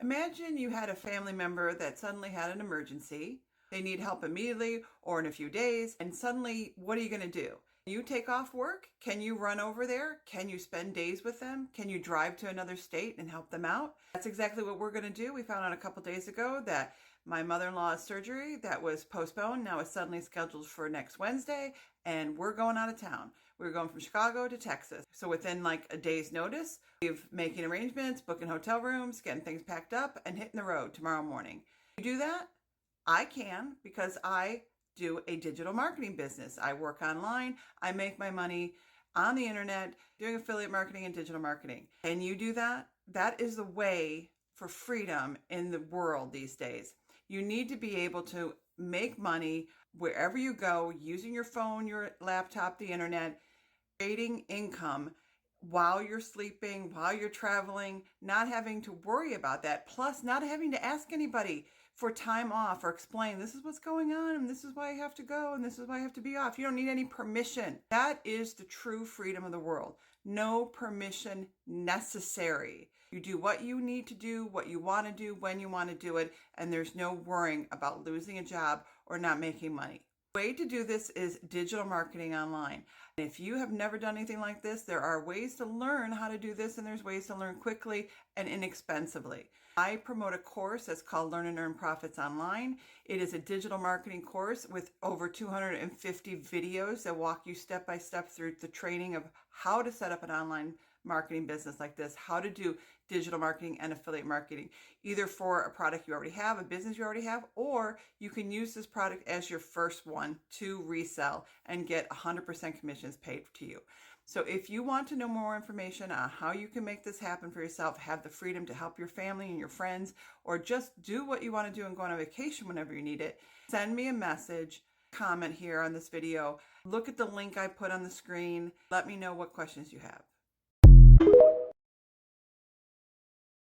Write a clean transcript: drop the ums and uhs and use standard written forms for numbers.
Imagine you had a family member that suddenly had an emergency. They need help immediately or in a few days, and suddenly, what are you going to do? You take off work? Can you run over there? Can you spend days with them? Can you drive to another state and help them out? That's exactly what we're going to do. We found out a couple days ago that my mother-in-law's surgery that was postponed now is suddenly scheduled for next Wednesday, and we're going out of town. We're going from Chicago to Texas. So within like a day's notice, we've making arrangements, booking hotel rooms, getting things packed up, and hitting the road tomorrow morning. You do that? I can, because I do a digital marketing business. I work online. I make my money on the internet doing affiliate marketing and digital marketing. And you do that? That is the way for freedom in the world these days. You need to be able to make money wherever you go, using your phone, your laptop, the internet, creating income while you're sleeping, while you're traveling, not having to worry about that, plus not having to ask anybody for time off or explain this is what's going on and this is why I have to go and this is why I have to be off. You don't need any permission. That is the true freedom of the world. No permission necessary. You do what you need to do, what you want to do, when you want to do it, and there's no worrying about losing a job or not making money. The way to do this is digital marketing online. And if you have never done anything like this, there are ways to learn how to do this, and there's ways to learn quickly and inexpensively. I promote a course that's called Learn and Earn Profits Online. It is a digital marketing course with over 250 videos that walk you step by step through the training of how to set up an online marketing business like this, how to do digital marketing and affiliate marketing, either for a product you already have, a business you already have, or you can use this product as your first one to resell and get 100% commissions paid to you. So if you want to know more information on how you can make this happen for yourself, have the freedom to help your family and your friends, or just do what you want to do and go on a vacation whenever you need it, send me a message, comment here on this video, look at the link I put on the screen, let me know what questions you have.